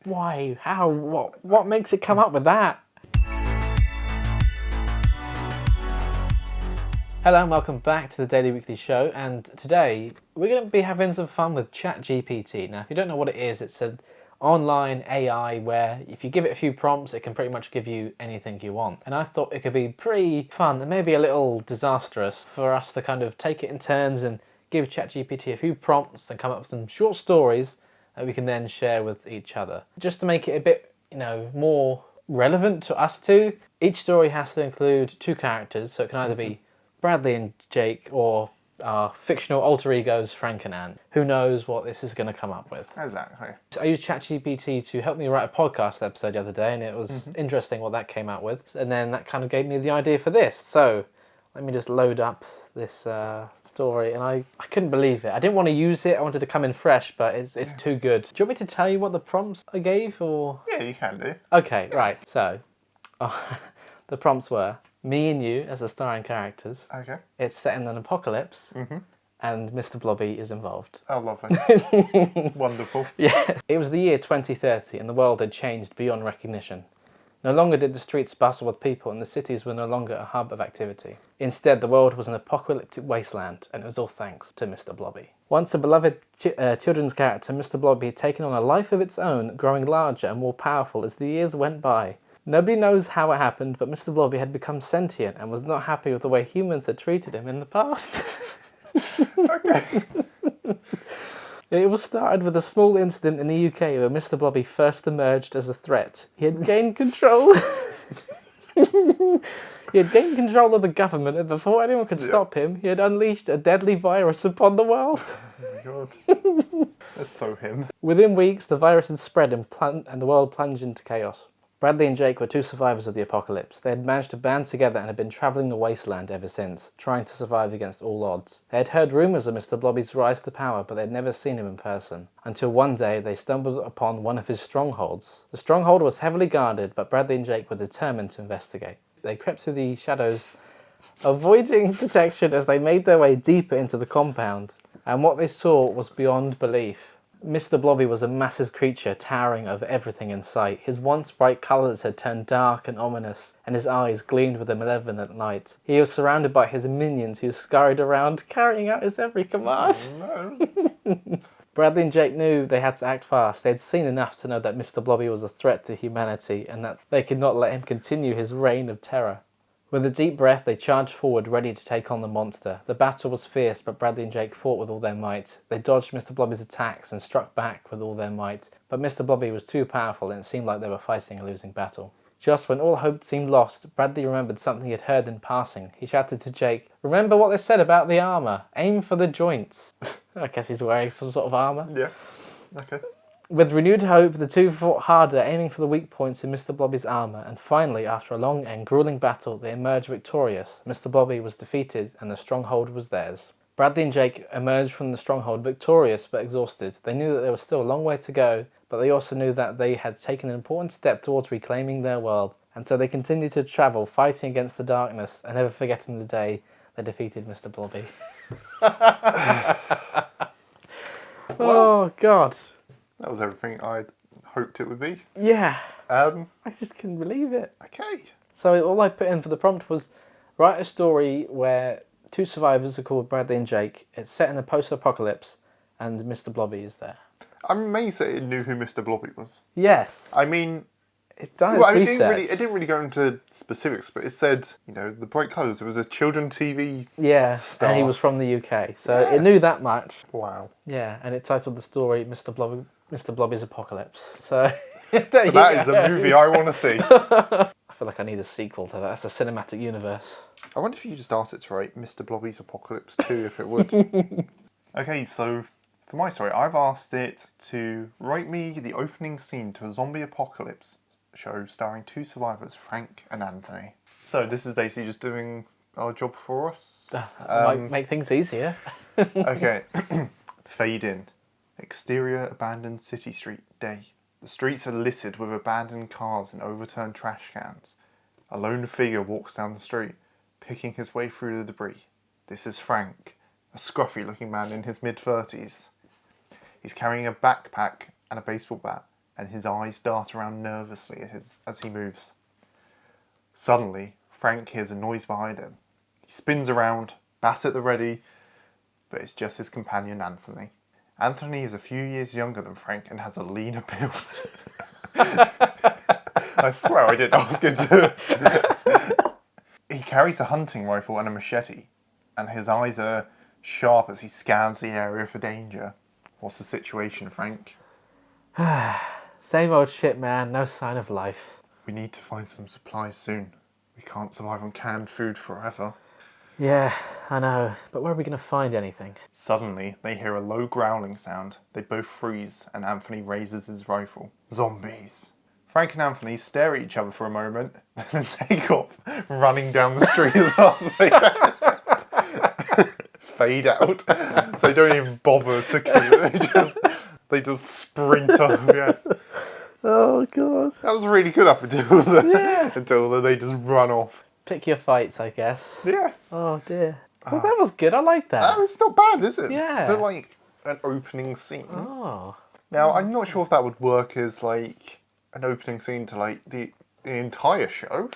Why? How? What makes it come up with that? Hello and welcome back to the Daily Weekly Show, and today we're going to be having some fun with ChatGPT. Now, if you don't know what it is, it's an online AI where if you give it a few prompts, it can pretty much give you anything you want. And I thought it could be pretty fun and maybe a little disastrous for us to kind of take it in turns and give ChatGPT a few prompts and come up with some short stories that we can then share with each other. Just to make it a bit, more relevant to us two, each story has to include two characters, so it can either be Bradley and Jake or our fictional alter egos Frank and Anne. Who knows what this is going to come up with. Exactly. So I used ChatGPT to help me write a podcast episode the other day, and it was interesting what that came out with. And then that kind of gave me the idea for this. So let me just load up this story, and I couldn't believe it. I didn't want to use it. I wanted to come in fresh, but it's too good. Do you want me to tell you what the prompts I gave, or? Yeah, you can do. Okay, right. So the prompts were me and you as the starring characters. Okay. It's set in an apocalypse, and Mr Blobby is involved. Oh, lovely. Wonderful. Yeah. It was the year 2030, and the world had changed beyond recognition. No longer did the streets bustle with people, and the cities were no longer a hub of activity. Instead, the world was an apocalyptic wasteland, and it was all thanks to Mr Blobby. Once a beloved children's character, Mr Blobby had taken on a life of its own, growing larger and more powerful as the years went by. Nobody knows how it happened, but Mr Blobby had become sentient and was not happy with the way humans had treated him in the past. Okay. It was started with a small incident in the UK where Mr Blobby first emerged as a threat. He had gained control. He had gained control of the government, and before anyone could stop him, he had unleashed a deadly virus upon the world. Oh my god. That's so him. Within weeks, the virus had spread and the world plunged into chaos. Bradley and Jake were two survivors of the apocalypse. They had managed to band together and had been travelling the wasteland ever since, trying to survive against all odds. They had heard rumours of Mr Blobby's rise to power, but they had never seen him in person. Until one day, they stumbled upon one of his strongholds. The stronghold was heavily guarded, but Bradley and Jake were determined to investigate. They crept through the shadows, avoiding detection as they made their way deeper into the compound. And what they saw was beyond belief. Mr Blobby was a massive creature towering over everything in sight. His once bright colours had turned dark and ominous, and his eyes gleamed with a malevolent light. He was surrounded by his minions who scurried around, carrying out his every command. Oh, no. Bradley and Jake knew they had to act fast. They had seen enough to know that Mr Blobby was a threat to humanity, and that they could not let him continue his reign of terror. With a deep breath, they charged forward, ready to take on the monster. The battle was fierce, but Bradley and Jake fought with all their might. They dodged Mr Blobby's attacks and struck back with all their might. But Mr Blobby was too powerful, and it seemed like they were fighting a losing battle. Just when all hope seemed lost, Bradley remembered something he had heard in passing. He shouted to Jake, "Remember what they said about the armour. Aim for the joints." I guess he's wearing some sort of armour. Yeah. Okay. With renewed hope, the two fought harder, aiming for the weak points in Mr Blobby's armour, and finally, after a long and gruelling battle, they emerged victorious. Mr Blobby was defeated, and the stronghold was theirs. Bradley and Jake emerged from the stronghold victorious but exhausted. They knew that there was still a long way to go, but they also knew that they had taken an important step towards reclaiming their world, and so they continued to travel, fighting against the darkness, and never forgetting the day they defeated Mr Blobby. Oh, God. That was everything I hoped it would be. Yeah. I I just couldn't believe it. Okay. So all I put in for the prompt was write a story where two survivors are called Bradley and Jake. It's set in a post-apocalypse, and Mr Blobby is there. I'm amazed that it knew who Mr Blobby was. Yes. I mean, It's done its research. it didn't really go into specifics, but it said, the bright colours. It was a children's TV star. And he was from the UK, so it knew that much. Wow. Yeah, and it titled the story Mr Blobby's Apocalypse. So that That is a movie I want to see. I feel like I need a sequel to that. That's a cinematic universe. I wonder if you just asked it to write Mr Blobby's Apocalypse 2, if it would. Okay, so for my story, I've asked it to write me the opening scene to a zombie apocalypse show starring two survivors, Frank and Anthony. So this is basically just doing our job for us. Might make things easier. Okay. Fade in. Exterior abandoned city street, day. The streets are littered with abandoned cars and overturned trash cans. A lone figure walks down the street, picking his way through the debris. This is Frank, a scruffy looking man in his mid-30s. He's carrying a backpack and a baseball bat. and his eyes dart around nervously as he moves. Suddenly, Frank hears a noise behind him. He spins around, bat at the ready, but it's just his companion Anthony. Anthony is a few years younger than Frank and has a leaner build. I swear I didn't ask him to. He carries a hunting rifle and a machete, and his eyes are sharp as he scans the area for danger. What's the situation, Frank? Same old shit, man. No sign of life. We need to find some supplies soon. We can't survive on canned food forever. Yeah, I know. But where are we going to find anything? Suddenly, they hear a low growling sound. They both freeze, and Anthony raises his rifle. Zombies. Frank and Anthony stare at each other for a moment, and then take off, running down the street as fast as they can. Fade out. So they don't even bother to kill it. They just sprint off. Yeah. Oh, God. That was really good up until until they just run off. Pick your fights, I guess. Yeah. Oh, dear. Well, that was good. I like that. It's not bad, is it? Yeah. For like an opening scene. Oh. Now, I'm not sure if that would work as like an opening scene to like the entire show.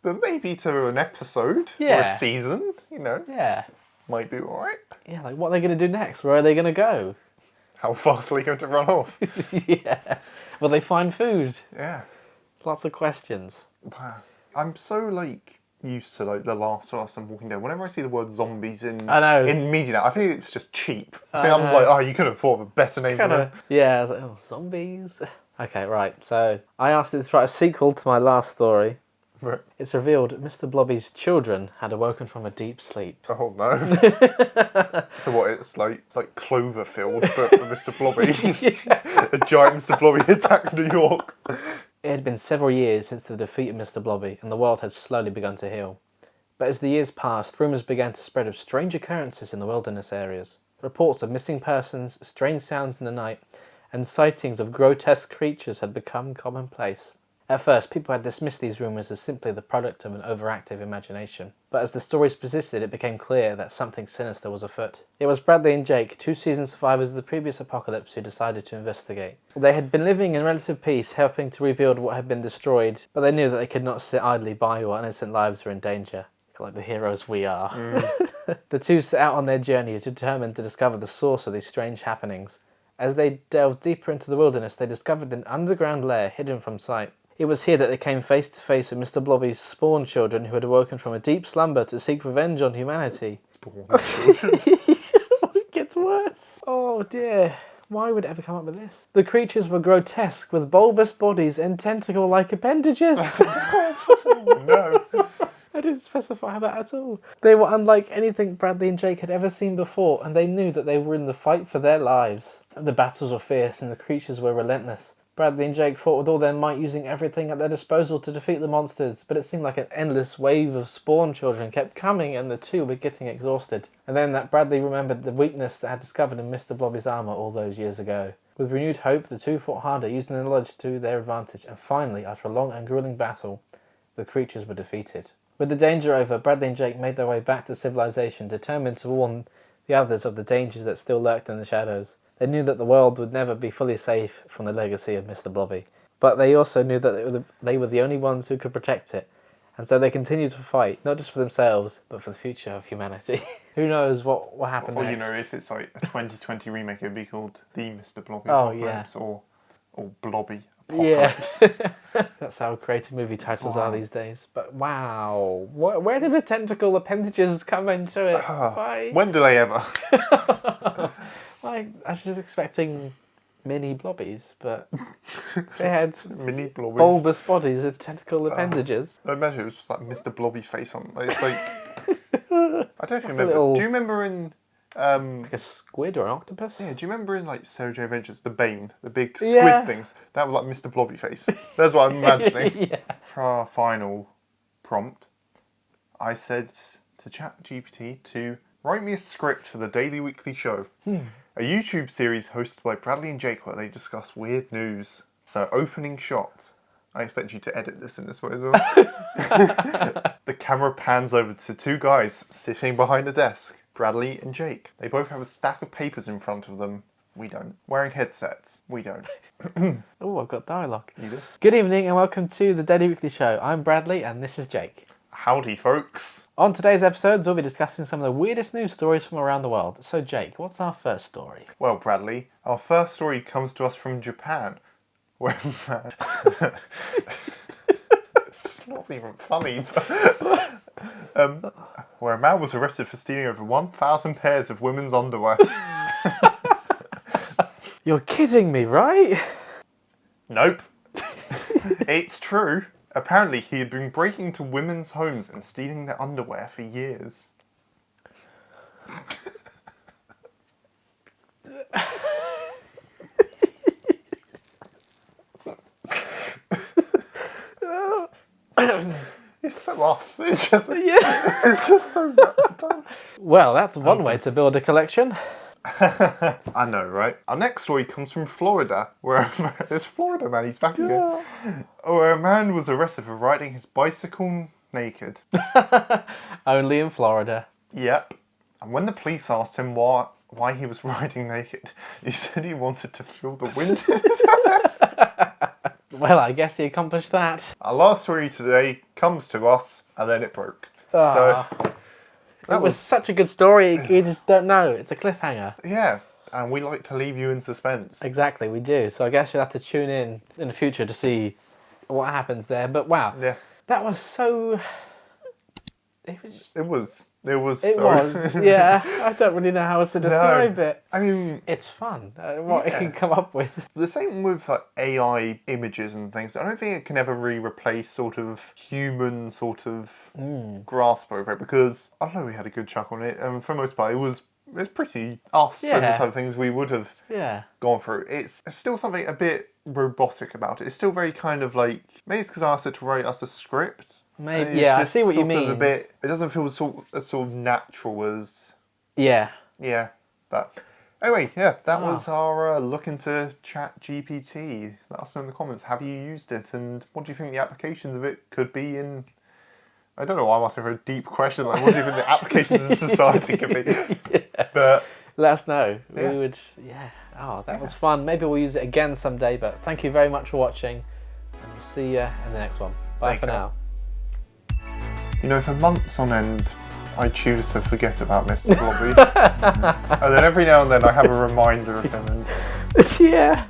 But maybe to an episode or Yeah. a season, Yeah. might be alright. Yeah, like what are they going to do next? Where are they going to go? How fast are they going to run off? Yeah. Will they find food? Yeah. Lots of questions. Wow. I'm so like used to like The Last of Us and Walking Dead. Whenever I see the word zombies in media now, I think it's just cheap. I think I'm like, oh, you could have thought of a better name for it. Yeah, I was like, oh, zombies. Okay, right. So I asked it to write a sequel to my last story. Right. It's revealed Mr. Blobby's children had awoken from a deep sleep. Oh no. So what, it's like Cloverfield but for Mr. Blobby. A giant Mr. Blobby attacks New York. It had been several years since the defeat of Mr. Blobby, and the world had slowly begun to heal. But as the years passed, rumours began to spread of strange occurrences in the wilderness areas. Reports of missing persons, strange sounds in the night, and sightings of grotesque creatures had become commonplace. At first, people had dismissed these rumours as simply the product of an overactive imagination. But as the stories persisted, it became clear that something sinister was afoot. It was Bradley and Jake, 2 seasoned survivors of the previous apocalypse, who decided to investigate. They had been living in relative peace, helping to rebuild what had been destroyed, but they knew that they could not sit idly by while innocent lives were in danger. Like the heroes we are. The two set out on their journey, determined to discover the source of these strange happenings. As they delved deeper into the wilderness, they discovered an underground lair hidden from sight. It was here that they came face to face with Mr. Blobby's spawn children, who had awoken from a deep slumber to seek revenge on humanity. Spawn children? It gets worse. Oh dear. Why would it ever come up with this? The creatures were grotesque, with bulbous bodies and tentacle-like appendages. No. I didn't specify that at all. They were unlike anything Bradley and Jake had ever seen before, and they knew that they were in the fight for their lives. The battles were fierce and the creatures were relentless. Bradley and Jake fought with all their might, using everything at their disposal to defeat the monsters, but it seemed like an endless wave of spawn children kept coming and the two were getting exhausted. And then that Bradley remembered the weakness that had discovered in Mr. Blobby's armour all those years ago. With renewed hope, the two fought harder, using the knowledge to their advantage, and finally, after a long and grueling battle, the creatures were defeated. With the danger over, Bradley and Jake made their way back to civilization, determined to warn the others of the dangers that still lurked in the shadows. They knew that the world would never be fully safe from the legacy of Mr. Blobby, but they also knew that they were the only ones who could protect it, and so they continued to fight, not just for themselves, but for the future of humanity. Who knows what will happen next? Or, if it's like a 2020 remake, it would be called The Mr. Blobby Oh, Apocalypse, yeah. or Blobby Yeah. Apocalypse. That's how creative movie titles are these days. But wow, where did the tentacle appendages come into it? Why? When do they ever? I was just expecting mini blobbies, but they had Mini Blobbies. bulbous bodies and tentacle appendages. I imagine it was just like Mr. Blobby face on. It's like I don't know if you remember. little- Do you remember in Like a squid or an octopus? yeah? Do you remember in like Sarah J. Adventures, the Bane, the big squid Yeah. things? That was like Mr. Blobby face. That's what I'm imagining. Yeah. For our final prompt, I said to ChatGPT to write me a script for the Daily Weekly Show, a YouTube series hosted by Bradley and Jake where they discuss weird news. So, opening shot. I expect you to edit this in this way as well. The camera pans over to 2 guys sitting behind a desk, Bradley and Jake. They both have a stack of papers in front of them, We don't. Wearing headsets? We don't. Oh, I've got dialogue. You do? Good evening and welcome to the Daily Weekly Show. I'm Bradley and this is Jake. Howdy, folks. On today's episodes, we'll be discussing some of the weirdest news stories from around the world. So, Jake, what's our first story? Well, Bradley, our first story comes to us from Japan, where it's not even funny, but where a man was arrested for stealing over 1,000 pairs of women's underwear. You're kidding me, right? Nope. It's true. Apparently, he had been breaking into women's homes and stealing their underwear for years. It's so us. It's just, it's just so bad. Well, that's one way to build a collection. I know, right? Our next story comes from Florida, where it's Florida, man. He's back again. Where a man was arrested for riding his bicycle naked. Only in Florida. Yep. And when the police asked him why he was riding naked, he said he wanted to feel the wind in his hair. Well, I guess he accomplished that. Our last story today comes to us, and then it broke. Ah. So It was such a good story, you just don't know. It's a cliffhanger. yeah, and we like to leave you in suspense. Exactly, we do. So I guess you'll have to tune in the future to see what happens there. But wow, Yeah. that was so... It was, yeah. I don't really know how else to describe it. I mean, It's fun, what it can come up with. the same with like AI images and things. I don't think it can ever really replace sort of human sort of grasp over it, because I don't know, we had a good chuck on it, and for the most part it's pretty us and the type of things we would have gone through. It's still something a bit robotic about it. It's still very kind of like, maybe it's because I asked it to write us a script. Maybe, yeah, I see what you mean. It doesn't feel as sort of natural as... Yeah. Yeah, but... Anyway, yeah, that was our look into ChatGPT. Let us know in the comments, have you used it, and what do you think the applications of it could be in... I don't know why I'm asking for a deep question, like what do you think the applications in society could be? But let us know. Yeah. We would, that was fun. Maybe we'll use it again someday, but thank you very much for watching, and we'll see you in the next one. Bye for now. You know, for months on end, I choose to forget about Mr Blobby. And then every now and then I have a reminder of him. And Yeah.